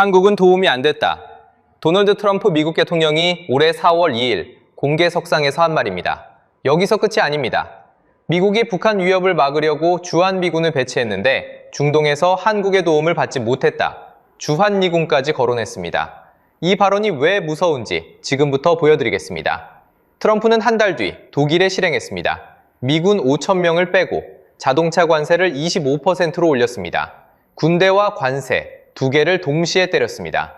한국은 도움이 안 됐다. 도널드 트럼프 미국 대통령이 올해 4월 2일 공개석상에서 한 말입니다. 여기서 끝이 아닙니다. 미국이 북한 위협을 막으려고 주한미군을 배치했는데 중동에서 한국의 도움을 받지 못했다. 주한미군까지 거론했습니다. 이 발언이 왜 무서운지 지금부터 보여드리겠습니다. 트럼프는 한 달 뒤 독일에 실행했습니다. 미군 5,000명을 빼고 자동차 관세를 25%로 올렸습니다. 군대와 관세 두 개를 동시에 때렸습니다.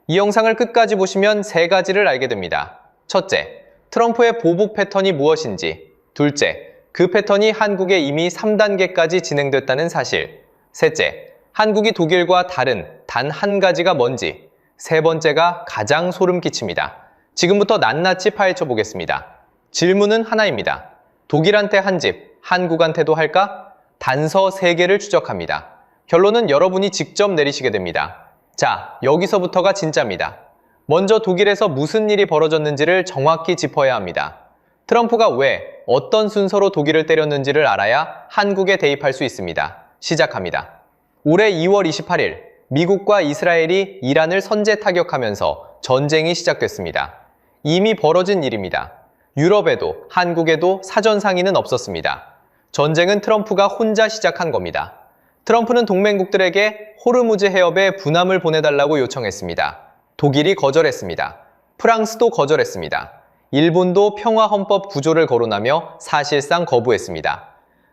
이 영상을 끝까지 보시면 세 가지를 알게 됩니다. 첫째, 트럼프의 보복 패턴이 무엇인지. 둘째, 그 패턴이 한국에 이미 3단계까지 진행됐다는 사실. 셋째, 한국이 독일과 다른 단 한 가지가 뭔지. 세 번째가 가장 소름 끼칩니다. 지금부터 낱낱이 파헤쳐 보겠습니다. 질문은 하나입니다. 독일한테 한 집, 한국한테도 할까? 단서 3개를 추적합니다. 결론은 여러분이 직접 내리시게 됩니다. 자, 여기서부터가 진짜입니다. 먼저 독일에서 무슨 일이 벌어졌는지를 정확히 짚어야 합니다. 트럼프가 왜, 어떤 순서로 독일을 때렸는지를 알아야 한국에 대입할 수 있습니다. 시작합니다. 올해 2월 28일, 미국과 이스라엘이 이란을 선제 타격하면서 전쟁이 시작됐습니다. 이미 벌어진 일입니다. 유럽에도 한국에도 사전 상의는 없었습니다. 전쟁은 트럼프가 혼자 시작한 겁니다. 트럼프는 동맹국들에게 호르무즈 해협에 군함을 보내달라고 요청했습니다. 독일이 거절했습니다. 프랑스도 거절했습니다. 일본도 평화헌법 구조를 거론하며 사실상 거부했습니다.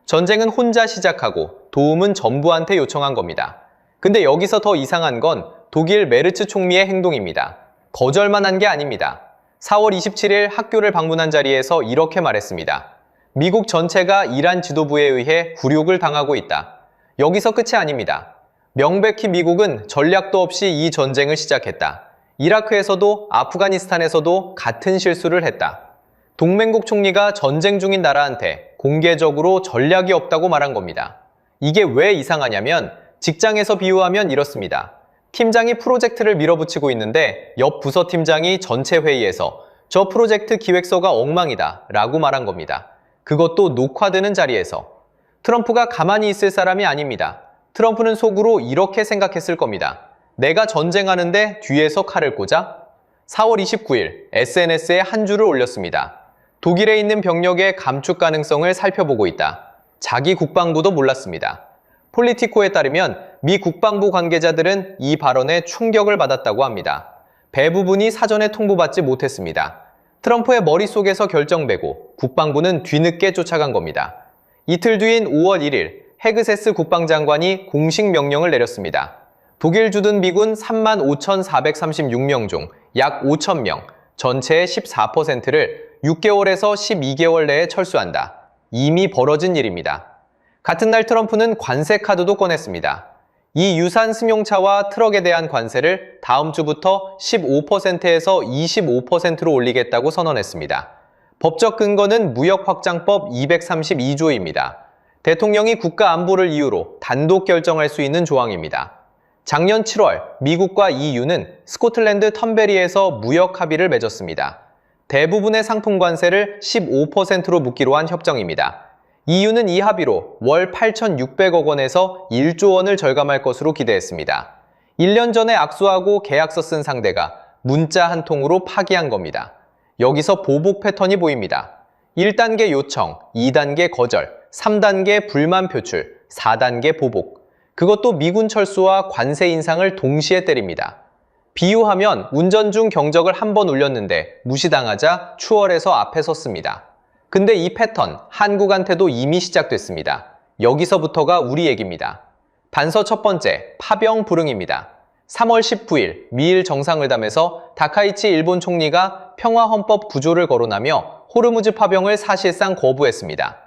전쟁은 혼자 시작하고 도움은 정부한테 요청한 겁니다. 근데 여기서 더 이상한 건 독일 메르츠 총리의 행동입니다. 거절만 한 게 아닙니다. 4월 27일 학교를 방문한 자리에서 이렇게 말했습니다. 미국 전체가 이란 지도부에 의해 굴욕을 당하고 있다. 여기서 끝이 아닙니다. 명백히 미국은 전략도 없이 이 전쟁을 시작했다. 이라크에서도 아프가니스탄에서도 같은 실수를 했다. 동맹국 총리가 전쟁 중인 나라한테 공개적으로 전략이 없다고 말한 겁니다. 이게 왜 이상하냐면 직장에서 비유하면 이렇습니다. 팀장이 프로젝트를 밀어붙이고 있는데 옆 부서 팀장이 전체 회의에서 저 프로젝트 기획서가 엉망이다 라고 말한 겁니다. 그것도 녹화되는 자리에서. 트럼프가 가만히 있을 사람이 아닙니다. 트럼프는 속으로 이렇게 생각했을 겁니다. 내가 전쟁하는데 뒤에서 칼을 꽂아? 4월 29일 SNS에 한 줄을 올렸습니다. 독일에 있는 병력의 감축 가능성을 살펴보고 있다. 자기 국방부도 몰랐습니다. 폴리티코에 따르면 미 국방부 관계자들은 이 발언에 충격을 받았다고 합니다. 대부분이 사전에 통보받지 못했습니다. 트럼프의 머릿속에서 결정되고 국방부는 뒤늦게 쫓아간 겁니다. 이틀 뒤인 5월 1일 헤그세스 국방장관이 공식 명령을 내렸습니다. 독일 주둔 미군 35,436명 중 약 5,000명, 전체의 14%를 6개월에서 12개월 내에 철수한다. 이미 벌어진 일입니다. 같은 날 트럼프는 관세 카드도 꺼냈습니다. 이 유산 승용차와 트럭에 대한 관세를 다음 주부터 15%에서 25%로 올리겠다고 선언했습니다. 법적 근거는 무역확장법 232조입니다. 대통령이 국가 안보를 이유로 단독 결정할 수 있는 조항입니다. 작년 7월 미국과 EU는 스코틀랜드 턴베리에서 무역 합의를 맺었습니다. 대부분의 상품 관세를 15%로 묶기로 한 협정입니다. EU는 이 합의로 월 8,600억 원에서 1조 원을 절감할 것으로 기대했습니다. 1년 전에 악수하고 계약서 쓴 상대가 문자 한 통으로 파기한 겁니다. 여기서 보복 패턴이 보입니다. 1단계 요청, 2단계 거절, 3단계 불만 표출, 4단계 보복. 그것도 미군 철수와 관세 인상을 동시에 때립니다. 비유하면 운전 중 경적을 한 번 울렸는데 무시당하자 추월해서 앞에 섰습니다. 근데 이 패턴, 한국한테도 이미 시작됐습니다. 여기서부터가 우리 얘기입니다. 단서 첫 번째, 파병 불응입니다. 3월 19일 미일 정상회담에서 다카이치 일본 총리가 평화헌법 구조를 거론하며 호르무즈 파병을 사실상 거부했습니다.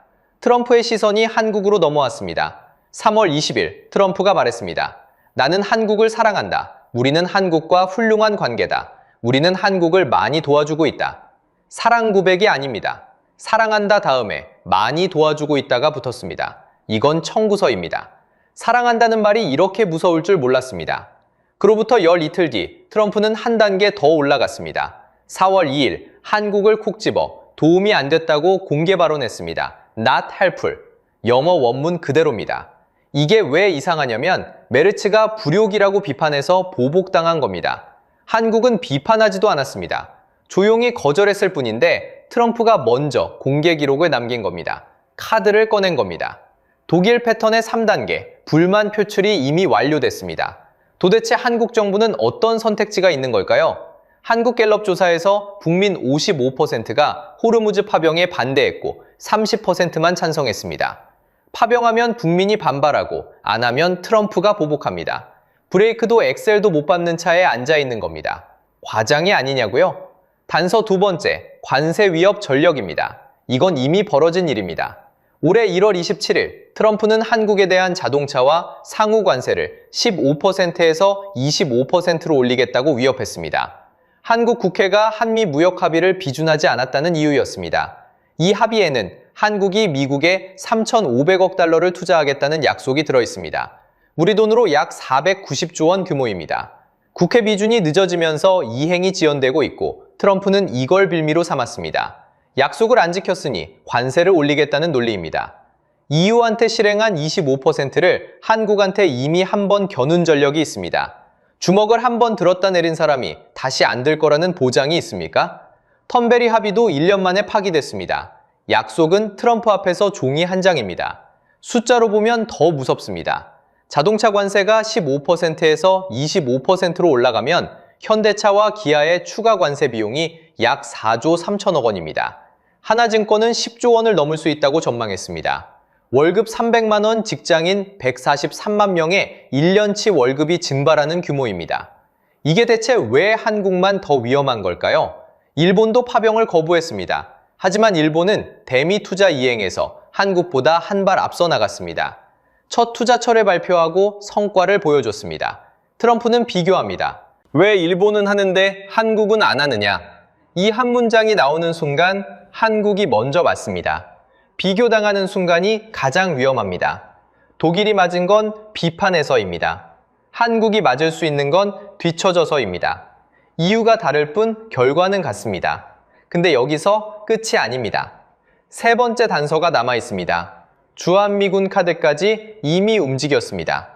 트럼프의 시선이 한국으로 넘어왔습니다. 3월 20일 트럼프가 말했습니다. 나는 한국을 사랑한다. 우리는 한국과 훌륭한 관계다. 우리는 한국을 많이 도와주고 있다. 사랑 고백이 아닙니다. 사랑한다 다음에 많이 도와주고 있다가 붙었습니다. 이건 청구서입니다. 사랑한다는 말이 이렇게 무서울 줄 몰랐습니다. 그로부터 열 이틀 뒤 트럼프는 한 단계 더 올라갔습니다. 4월 2일 한국을 콕 집어 도움이 안 됐다고 공개 발언했습니다. Not helpful. 영어 원문 그대로입니다. 이게 왜 이상하냐면 메르츠가 불욕이라고 비판해서 보복당한 겁니다. 한국은 비판하지도 않았습니다. 조용히 거절했을 뿐인데 트럼프가 먼저 공개 기록을 남긴 겁니다. 카드를 꺼낸 겁니다. 독일 패턴의 3단계, 불만 표출이 이미 완료됐습니다. 도대체 한국 정부는 어떤 선택지가 있는 걸까요? 한국갤럽 조사에서 국민 55%가 호르무즈 파병에 반대했고 30%만 찬성했습니다. 파병하면 국민이 반발하고 안 하면 트럼프가 보복합니다. 브레이크도 엑셀도 못 밟는 차에 앉아 있는 겁니다. 과장이 아니냐고요? 단서 두 번째, 관세 위협 전력입니다. 이건 이미 벌어진 일입니다. 올해 1월 27일 트럼프는 한국에 대한 자동차와 상후 관세를 15%에서 25%로 올리겠다고 위협했습니다. 한국 국회가 한미 무역 합의를 비준하지 않았다는 이유였습니다. 이 합의에는 한국이 미국에 3,500억 달러를 투자하겠다는 약속이 들어있습니다. 우리 돈으로 약 490조 원 규모입니다. 국회 비준이 늦어지면서 이행이 지연되고 있고 트럼프는 이걸 빌미로 삼았습니다. 약속을 안 지켰으니 관세를 올리겠다는 논리입니다. EU한테 실행한 25%를 한국한테 이미 한 번 겨눈 전력이 있습니다. 주먹을 한 번 들었다 내린 사람이 다시 안 들 거라는 보장이 있습니까? 턴베리 합의도 1년 만에 파기됐습니다. 약속은 트럼프 앞에서 종이 한 장입니다. 숫자로 보면 더 무섭습니다. 자동차 관세가 15%에서 25%로 올라가면 현대차와 기아의 추가 관세 비용이 약 4조 3천억 원입니다. 하나증권은 10조 원을 넘을 수 있다고 전망했습니다. 월급 300만 원 직장인 143만 명의 1년치 월급이 증발하는 규모입니다. 이게 대체 왜 한국만 더 위험한 걸까요? 일본도 파병을 거부했습니다. 하지만 일본은 대미 투자 이행에서 한국보다 한 발 앞서 나갔습니다. 첫 투자철에 발표하고 성과를 보여줬습니다. 트럼프는 비교합니다. 왜 일본은 하는데 한국은 안 하느냐? 이 한 문장이 나오는 순간 한국이 먼저 맞습니다. 비교당하는 순간이 가장 위험합니다. 독일이 맞은 건 비판해서입니다. 한국이 맞을 수 있는 건 뒤처져서입니다. 이유가 다를 뿐 결과는 같습니다. 근데 여기서 끝이 아닙니다. 세 번째 단서가 남아 있습니다. 주한미군 카드까지 이미 움직였습니다.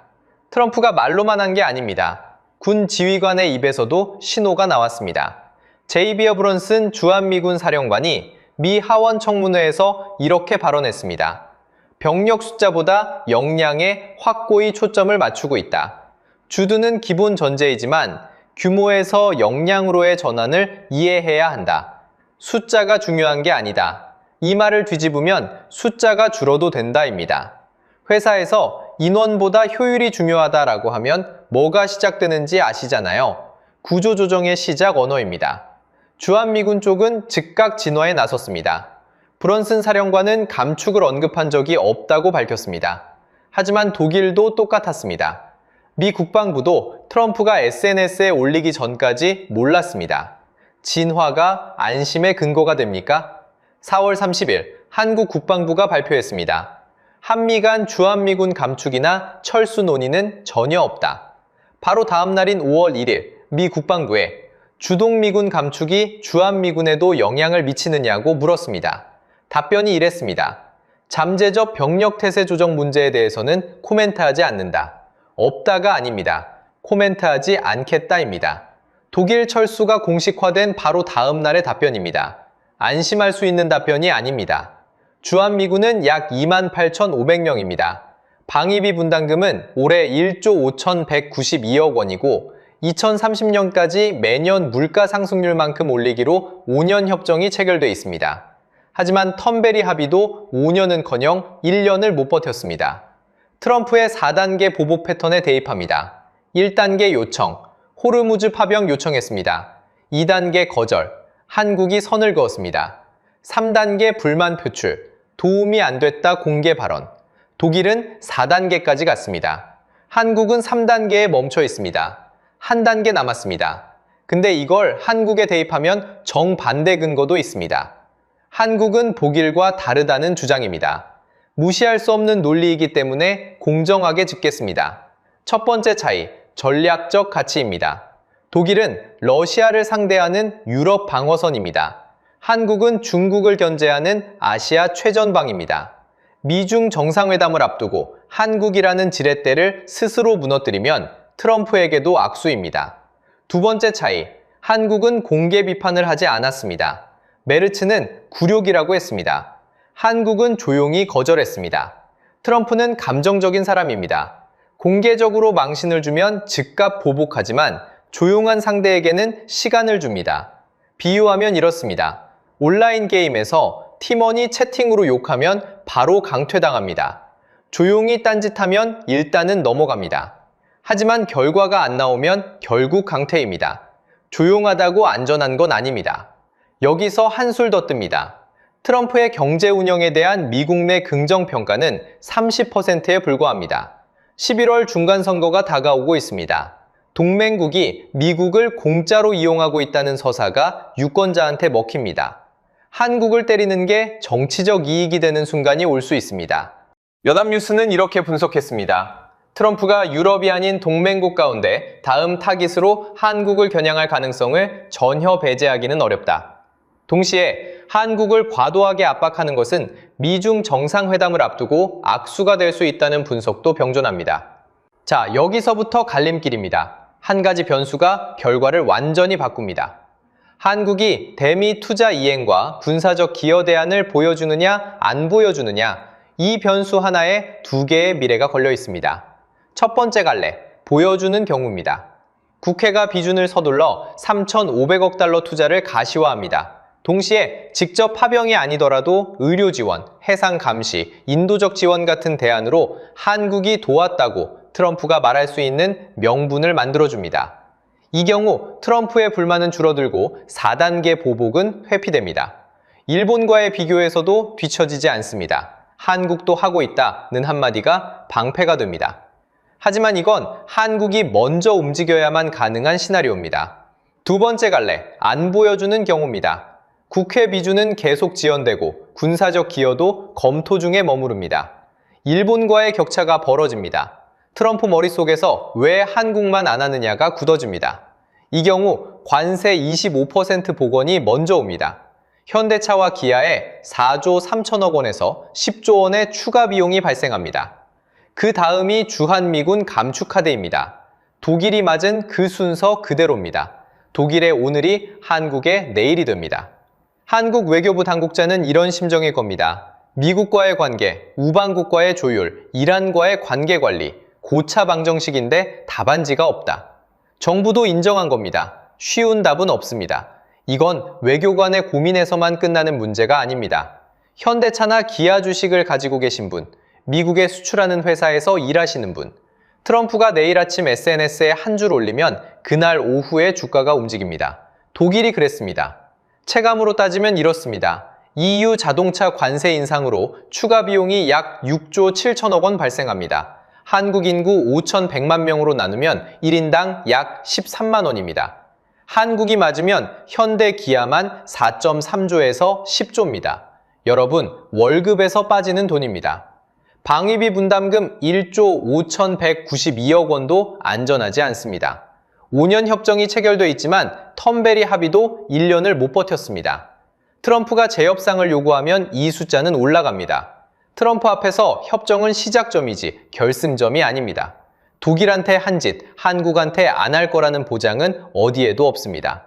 트럼프가 말로만 한 게 아닙니다. 군 지휘관의 입에서도 신호가 나왔습니다. 제이비 어브런슨 주한미군 사령관이 미 하원 청문회에서 이렇게 발언했습니다. 병력 숫자보다 역량에 확고히 초점을 맞추고 있다. 주둔은 기본 전제이지만 규모에서 역량으로의 전환을 이해해야 한다. 숫자가 중요한 게 아니다. 이 말을 뒤집으면 숫자가 줄어도 된다입니다. 회사에서 인원보다 효율이 중요하다라고 하면 뭐가 시작되는지 아시잖아요. 구조조정의 시작 언어입니다. 주한미군 쪽은 즉각 진화에 나섰습니다. 브런슨 사령관은 감축을 언급한 적이 없다고 밝혔습니다. 하지만 독일도 똑같았습니다. 미 국방부도 트럼프가 SNS에 올리기 전까지 몰랐습니다. 진화가 안심의 근거가 됩니까? 4월 30일 한국 국방부가 발표했습니다. 한미 간 주한미군 감축이나 철수 논의는 전혀 없다. 바로 다음 날인 5월 1일 미 국방부에 주동미군 감축이 주한미군에도 영향을 미치느냐고 물었습니다. 답변이 이랬습니다. 잠재적 병력태세 조정 문제에 대해서는 코멘트하지 않는다. 없다가 아닙니다. 코멘트하지 않겠다입니다. 독일 철수가 공식화된 바로 다음 날의 답변입니다. 안심할 수 있는 답변이 아닙니다. 주한미군은 약 28,500명입니다. 방위비 분담금은 올해 1조 5,192억 원이고 2030년까지 매년 물가 상승률만큼 올리기로 5년 협정이 체결돼 있습니다. 하지만 턴베리 합의도 5년은커녕 1년을 못 버텼습니다. 트럼프의 4단계 보복 패턴에 대입합니다. 1단계 요청, 호르무즈 파병 요청했습니다. 2단계 거절, 한국이 선을 그었습니다. 3단계 불만 표출, 도움이 안 됐다 공개 발언. 독일은 4단계까지 갔습니다. 한국은 3단계에 멈춰 있습니다. 한 단계 남았습니다. 근데 이걸 한국에 대입하면 정반대 근거도 있습니다. 한국은 독일과 다르다는 주장입니다. 무시할 수 없는 논리이기 때문에 공정하게 짚겠습니다. 첫 번째 차이, 전략적 가치입니다. 독일은 러시아를 상대하는 유럽 방어선입니다. 한국은 중국을 견제하는 아시아 최전방입니다. 미중 정상회담을 앞두고 한국이라는 지렛대를 스스로 무너뜨리면 트럼프에게도 악수입니다. 두 번째 차이, 한국은 공개 비판을 하지 않았습니다. 메르츠는 굴욕이라고 했습니다. 한국은 조용히 거절했습니다. 트럼프는 감정적인 사람입니다. 공개적으로 망신을 주면 즉각 보복하지만 조용한 상대에게는 시간을 줍니다. 비유하면 이렇습니다. 온라인 게임에서 팀원이 채팅으로 욕하면 바로 강퇴당합니다. 조용히 딴짓하면 일단은 넘어갑니다. 하지만 결과가 안 나오면 결국 강퇴입니다. 조용하다고 안전한 건 아닙니다. 여기서 한술 더 뜹니다. 트럼프의 경제 운영에 대한 미국 내 긍정평가는 30%에 불과합니다. 11월 중간선거가 다가오고 있습니다. 동맹국이 미국을 공짜로 이용하고 있다는 서사가 유권자한테 먹힙니다. 한국을 때리는 게 정치적 이익이 되는 순간이 올 수 있습니다. 연합뉴스는 이렇게 분석했습니다. 트럼프가 유럽이 아닌 동맹국 가운데 다음 타깃으로 한국을 겨냥할 가능성을 전혀 배제하기는 어렵다. 동시에 한국을 과도하게 압박하는 것은 미중 정상회담을 앞두고 악수가 될 수 있다는 분석도 병존합니다. 자, 여기서부터 갈림길입니다. 한 가지 변수가 결과를 완전히 바꿉니다. 한국이 대미 투자 이행과 군사적 기여 대안을 보여주느냐 안 보여주느냐, 이 변수 하나에 두 개의 미래가 걸려 있습니다. 첫 번째 갈래, 보여주는 경우입니다. 국회가 비준을 서둘러 3,500억 달러 투자를 가시화합니다. 동시에 직접 파병이 아니더라도 의료 지원, 해상 감시, 인도적 지원 같은 대안으로 한국이 도왔다고 트럼프가 말할 수 있는 명분을 만들어줍니다. 이 경우 트럼프의 불만은 줄어들고 4단계 보복은 회피됩니다. 일본과의 비교에서도 뒤처지지 않습니다. 한국도 하고 있다는 한마디가 방패가 됩니다. 하지만 이건 한국이 먼저 움직여야만 가능한 시나리오입니다. 두 번째 갈래, 안 보여주는 경우입니다. 국회 비준은 계속 지연되고 군사적 기여도 검토 중에 머무릅니다. 일본과의 격차가 벌어집니다. 트럼프 머릿속에서 왜 한국만 안 하느냐가 굳어집니다. 이 경우 관세 25% 복원이 먼저 옵니다. 현대차와 기아에 4조 3천억 원에서 10조 원의 추가 비용이 발생합니다. 그 다음이 주한미군 감축카드입니다. 독일이 맞은 그 순서 그대로입니다. 독일의 오늘이 한국의 내일이 됩니다. 한국 외교부 당국자는 이런 심정일 겁니다. 미국과의 관계, 우방국과의 조율, 이란과의 관계 관리, 고차 방정식인데 답안지가 없다. 정부도 인정한 겁니다. 쉬운 답은 없습니다. 이건 외교관의 고민에서만 끝나는 문제가 아닙니다. 현대차나 기아 주식을 가지고 계신 분, 미국에 수출하는 회사에서 일하시는 분, 트럼프가 내일 아침 SNS에 한 줄 올리면 그날 오후에 주가가 움직입니다. 독일이 그랬습니다. 체감으로 따지면 이렇습니다. EU 자동차 관세 인상으로 추가 비용이 약 6조 7천억 원 발생합니다. 한국 인구 5,100만 명으로 나누면 1인당 약 13만 원입니다. 한국이 맞으면 현대 기아만 4.3조에서 10조입니다. 여러분, 월급에서 빠지는 돈입니다. 방위비 분담금 1조 5,192억 원도 안전하지 않습니다. 5년 협정이 체결돼 있지만 텀베리 합의도 1년을 못 버텼습니다. 트럼프가 재협상을 요구하면 이 숫자는 올라갑니다. 트럼프 앞에서 협정은 시작점이지 결승점이 아닙니다. 독일한테 한 짓, 한국한테 안 할 거라는 보장은 어디에도 없습니다.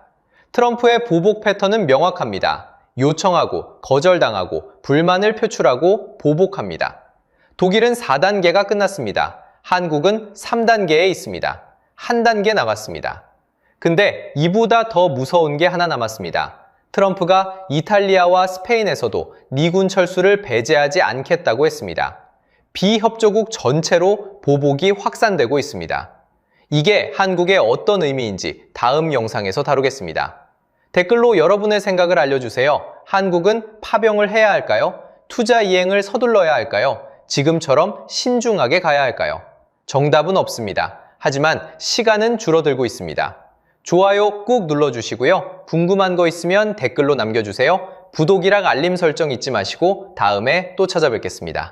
트럼프의 보복 패턴은 명확합니다. 요청하고, 거절당하고, 불만을 표출하고, 보복합니다. 독일은 4단계가 끝났습니다. 한국은 3단계에 있습니다. 한 단계 나갔습니다. 근데 이보다 더 무서운 게 하나 남았습니다. 트럼프가 이탈리아와 스페인에서도 미군 철수를 배제하지 않겠다고 했습니다. 비협조국 전체로 보복이 확산되고 있습니다. 이게 한국의 어떤 의미인지 다음 영상에서 다루겠습니다. 댓글로 여러분의 생각을 알려주세요. 한국은 파병을 해야 할까요? 투자 이행을 서둘러야 할까요? 지금처럼 신중하게 가야 할까요? 정답은 없습니다. 하지만 시간은 줄어들고 있습니다. 좋아요 꾹 눌러주시고요. 궁금한 거 있으면 댓글로 남겨주세요. 구독이랑 알림 설정 잊지 마시고 다음에 또 찾아뵙겠습니다.